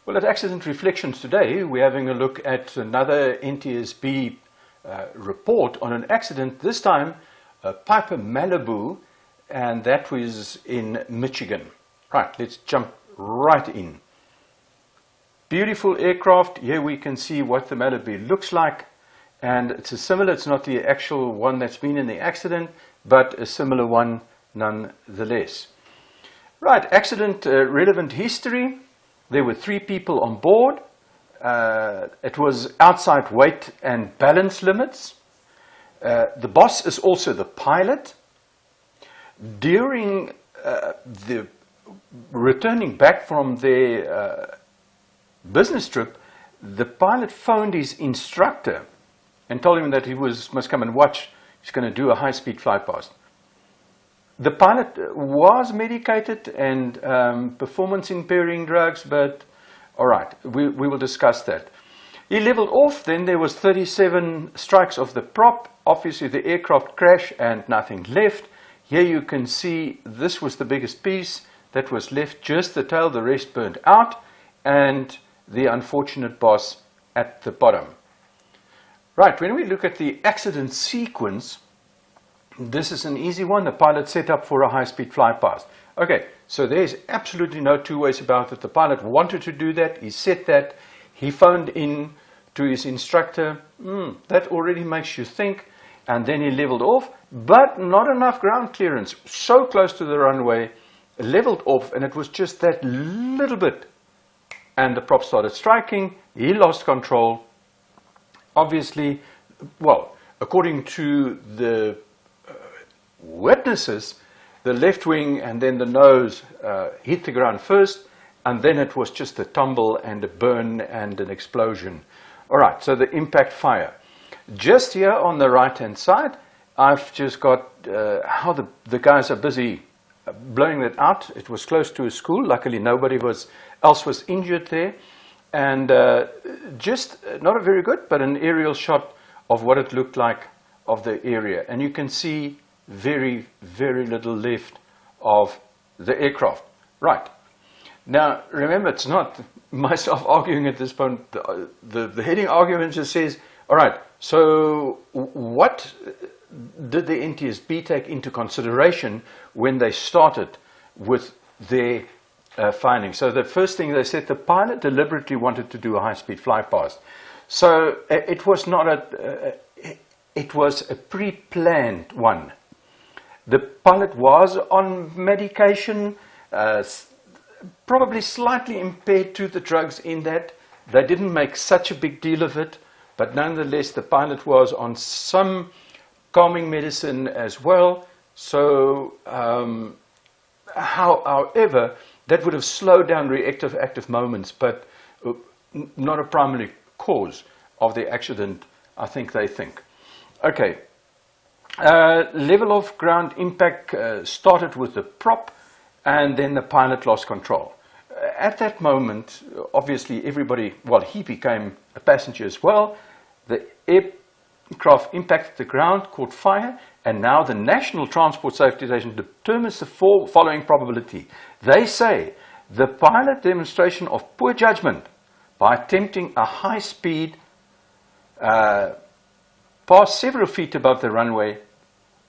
Well, at Accident Reflections today, we're having a look at another NTSB report on an accident, this time a Piper Malibu, and that was in Michigan. Right, let's jump right in. Beautiful aircraft. Here we can see what the Malibu looks like, and it's a similar, it's not the actual one that's been in the accident, but a similar one nonetheless. Right, accident relevant history. There were 3 people on board. It was outside weight and balance limits. The boss is also the pilot. During the returning back from their business trip, the pilot phoned his instructor and told him that he must come and watch. He's going to do a high-speed flight past. The pilot was medicated and performance-impairing drugs, but all right, we will discuss that. He leveled off, then there was 37 strikes of the prop. Obviously the aircraft crashed and nothing left. Here you can see this was the biggest piece that was left, just the tail, the rest burned out, and the unfortunate boss at the bottom. Right, when we look at the accident sequence, this is an easy one. The pilot set up for a high-speed flight past. Okay, so there's absolutely no two ways about it. The pilot wanted to do that. He said that. He phoned in to his instructor. That already makes you think. And then he leveled off, but not enough ground clearance. So close to the runway, leveled off, and it was just that little bit. And the prop started striking. He lost control. Obviously, well, according to the witnesses, the left wing and then the nose hit the ground first, and then it was just a tumble and a burn and an explosion. All right, so the impact fire. Just here on the right hand side, I've just got how the guys are busy blowing that out. It was close to a school. Luckily nobody else was injured there, and just not a very good, but an aerial shot of what it looked like of the area, and you can see very, very little left of the aircraft. Right. Now, remember, it's not myself arguing at this point. The heading argument just says, all right, so what did the NTSB take into consideration when they started with their findings? So the first thing they said, the pilot deliberately wanted to do a high-speed flight past. So it was not it was a pre-planned one. The pilot was on medication, probably slightly impaired to the drugs in that. They didn't make such a big deal of it, but nonetheless the pilot was on some calming medicine as well. So, however, that would have slowed down reactive active moments, but not a primary cause of the accident, I think they think. Okay. Level of ground impact started with the prop, and then the pilot lost control. At that moment, obviously everybody, well, he became a passenger as well. The aircraft impacted the ground, caught fire, and now the National Transport Safety Station determines the following probability. They say the pilot demonstration of poor judgment by attempting a high speed past several feet above the runway,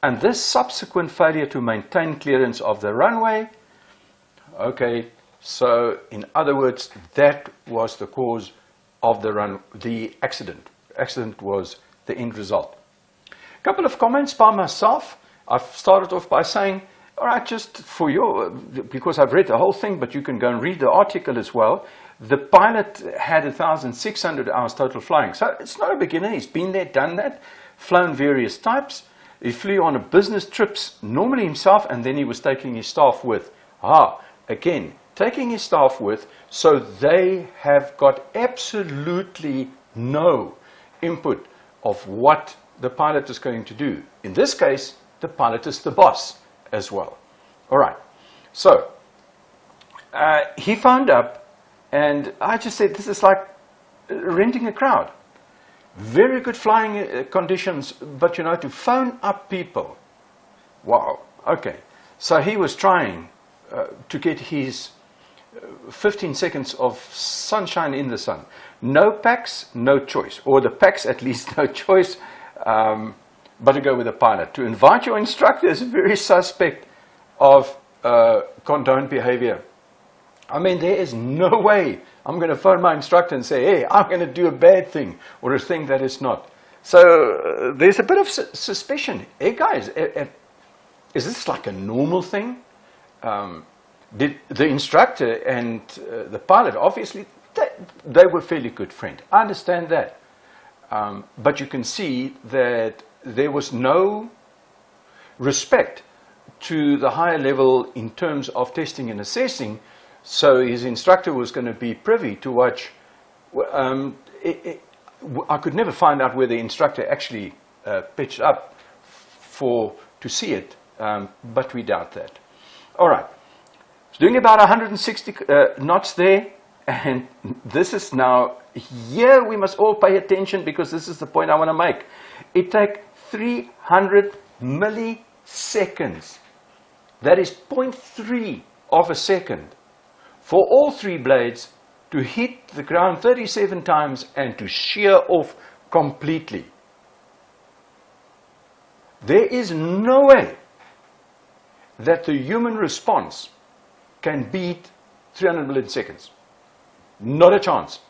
and this subsequent failure to maintain clearance of the runway. Okay, so in other words, that was the cause of the accident. Accident was the end result. A couple of comments by myself. I've started off by saying, all right, just for your, because I've read the whole thing, but you can go and read the article as well. The pilot had 1,600 hours total flying. So it's not a beginner. He's been there, done that, flown various types. He flew on a business trips, normally himself, and then he was taking his staff with. Again, taking his staff with, so they have got absolutely no input of what the pilot is going to do. In this case, the pilot is the boss as well. All right. So he phoned up, and I just said, this is like renting a crowd. Very good flying conditions, but you know, to phone up people. Wow. Okay. So he was trying to get his 15 seconds of sunshine in the sun. No packs, no choice. Or the packs, at least, no choice, but to go with a pilot. To invite your instructor is very suspect of condoned behavior. I mean, there is no way I'm going to phone my instructor and say, hey, I'm going to do a bad thing or a thing that is not. So there's a bit of suspicion. Hey, guys, is this like a normal thing? Did the instructor and the pilot, obviously, they were fairly good friends. I understand that. But you can see that there was no respect to the higher level in terms of testing and assessing. So his instructor was going to be privy to watch. I could never find out where the instructor actually pitched up to see it, but we doubt that. All right. It's doing about 160 knots there, and this is now, here we must all pay attention because this is the point I want to make. It takes 300 milliseconds, that is 0.3 of a second, for all three blades to hit the ground 37 times and to shear off completely. There is no way that the human response can beat 300 milliseconds. Not a chance.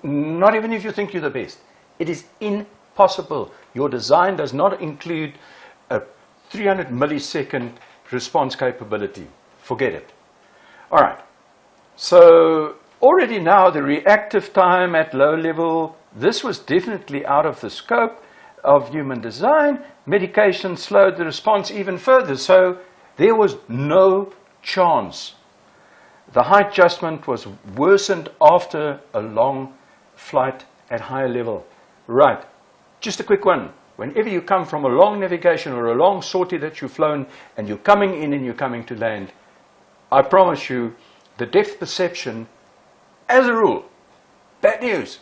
Not even if you think you're the best. It is impossible. Your design does not include a 300 millisecond response capability. Forget it. All right. So already now the reactive time at low level, this was definitely out of the scope of human design. Medication slowed the response even further. So there was no chance. The height adjustment was worsened after a long flight at higher level. Right, just a quick one. Whenever you come from a long navigation or a long sortie that you've flown and you're coming in and you're coming to land, I promise you the depth perception, as a rule, bad news,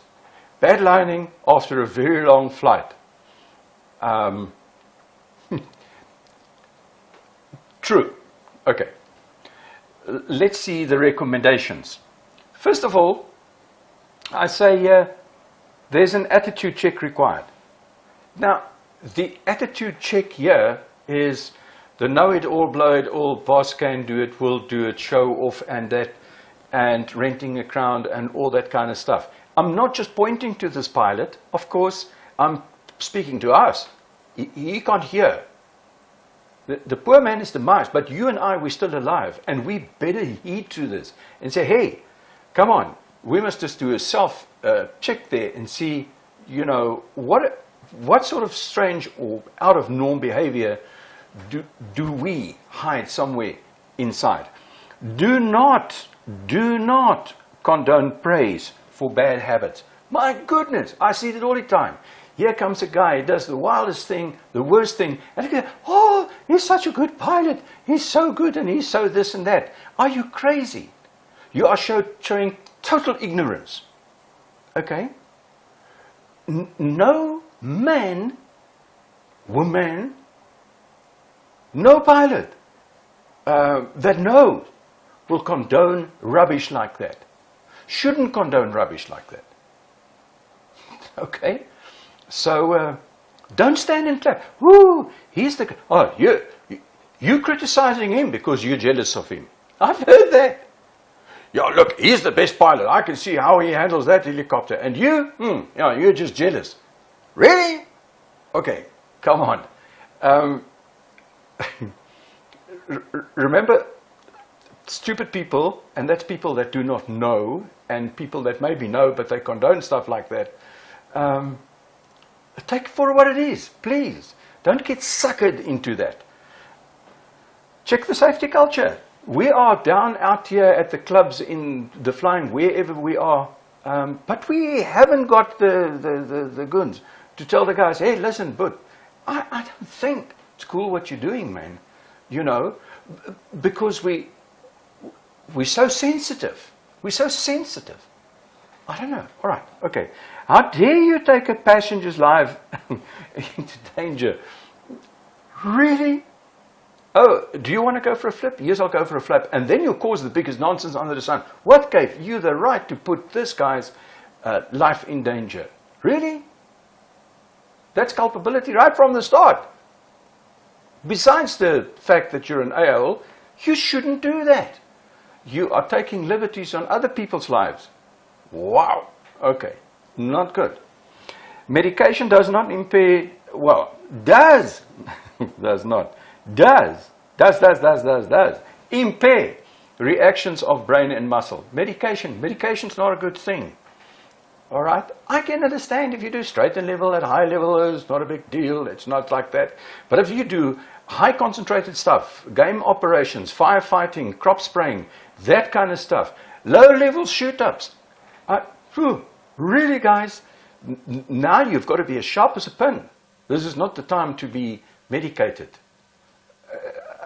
bad lining after a very long flight. True. Okay. Let's see the recommendations. First of all, I say there's an attitude check required. Now, the attitude check here is the know-it-all, blow-it-all, boss can do it, will do it, show off and that, and renting a crowd and all that kind of stuff. I'm not just pointing to this pilot, of course, I'm speaking to us. He can't hear. The poor man is the mouse, but you and I, we're still alive, and we better heed to this and say, hey, come on, we must just do a self-check there and see, you know, what sort of strange or out-of-norm behavior do we hide somewhere inside. Do not condone praise for bad habits. My goodness, I see it all the time. Here comes a guy, he does the wildest thing, the worst thing, and you go, oh, he's such a good pilot, he's so good and he's so this and that. Are you crazy? You are showing total ignorance. Okay? No man, woman, no pilot that knows will condone rubbish like that. Shouldn't condone rubbish like that. Okay? So don't stand and clap. Woo! He's the guy. Oh, you criticizing him because you're jealous of him. I've heard that. Yeah, look, he's the best pilot. I can see how he handles that helicopter. And you? Yeah, you're just jealous. Really? Okay, come on. Remember, stupid people, and that's people that do not know, and people that maybe know, but they condone stuff like that. Take it for what it is, please. Don't get suckered into that. Check the safety culture. We are down out here at the clubs, in the flying, wherever we are, but we haven't got the guns to tell the guys, hey, listen, but I don't think it's cool what you're doing, man. You know, because we're so sensitive. We're so sensitive. I don't know. All right. Okay. How dare you take a passenger's life into danger? Really? Oh, do you want to go for a flip? Yes, I'll go for a flip. And then you'll cause the biggest nonsense under the sun. What gave you the right to put this guy's life in danger? Really? That's culpability right from the start. Besides the fact that you're an a-hole, you shouldn't do that. You are taking liberties on other people's lives. Wow. Okay. Not good. Medication does not impair, well, does not, does impair reactions of brain and muscle. Medication's not a good thing. All right? I can understand if you do straight and level at high level, it's not a big deal, it's not like that. But if you do high concentrated stuff, game operations, firefighting, crop spraying, that kind of stuff, low level shoot-ups, really guys, now you've got to be as sharp as a pin. This is not the time to be medicated.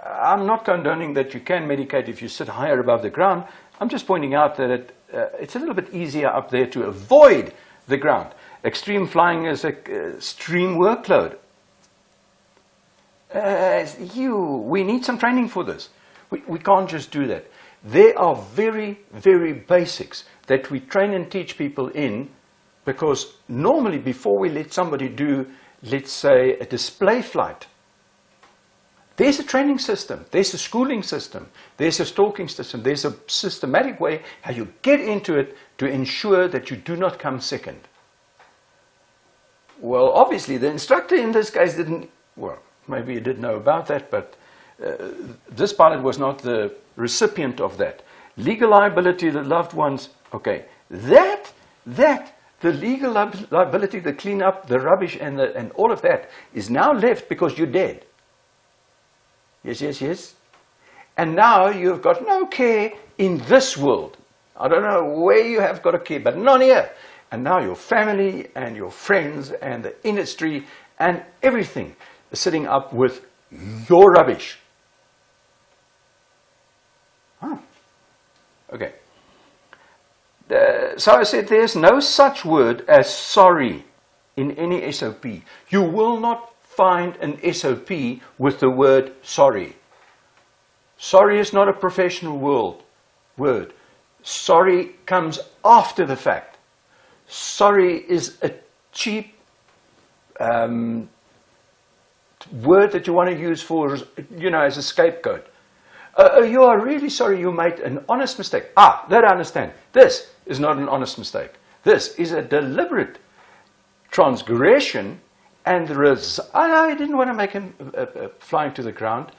I'm not condoning that you can medicate if you sit higher above the ground. I'm just pointing out that it's a little bit easier up there to avoid the ground. Extreme flying is an extreme workload. We need some training for this. We can't just do that. There are very, very basics that we train and teach people in, because normally before we let somebody do, let's say, a display flight, there's a training system, there's a schooling system, there's a stalking system, there's a systematic way how you get into it to ensure that you do not come second. Well, obviously the instructor in this case didn't, well, maybe he did know about that, but this pilot was not the recipient of that. Legal liability of the loved ones, okay, the legal liability, the clean up, the rubbish and all of that is now left because you're dead. Yes. And now you've got no care in this world. I don't know where you have got a care, but not here. And now your family and your friends and the industry and everything is sitting up with your rubbish. Huh. Okay. So I said there's no such word as sorry in any SOP. You will not find an SOP with the word sorry. Sorry is not a professional word. Sorry comes after the fact. Sorry is a cheap word that you want to use for, as a scapegoat. You are really sorry you made an honest mistake. That I understand. This is not an honest mistake. This is a deliberate transgression, and I didn't want to make him flying to the ground.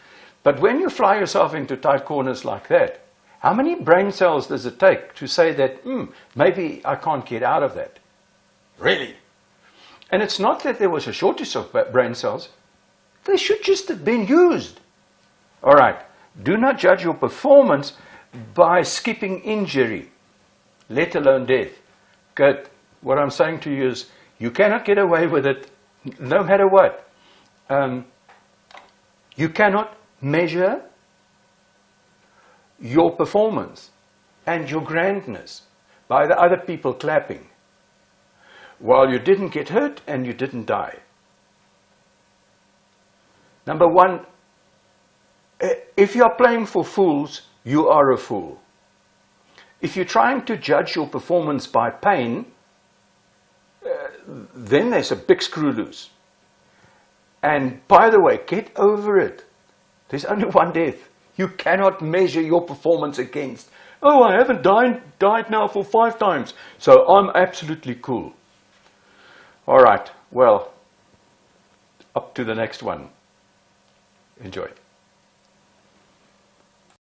But when you fly yourself into tight corners like that, how many brain cells does it take to say that, maybe I can't get out of that? Really? And it's not that there was a shortage of brain cells. They should just have been used. All right. Do not judge your performance by skipping injury, let alone death. Good. What I'm saying to you is you cannot get away with it no matter what. You cannot measure your performance and your grandness by the other people clapping while you didn't get hurt and you didn't die. Number one, if you are playing for fools, you are a fool. If you're trying to judge your performance by pain, then there's a big screw loose. And by the way, get over it. There's only one death. You cannot measure your performance against, I haven't died now for 5 times, so I'm absolutely cool. All right, well, up to the next one. Enjoy.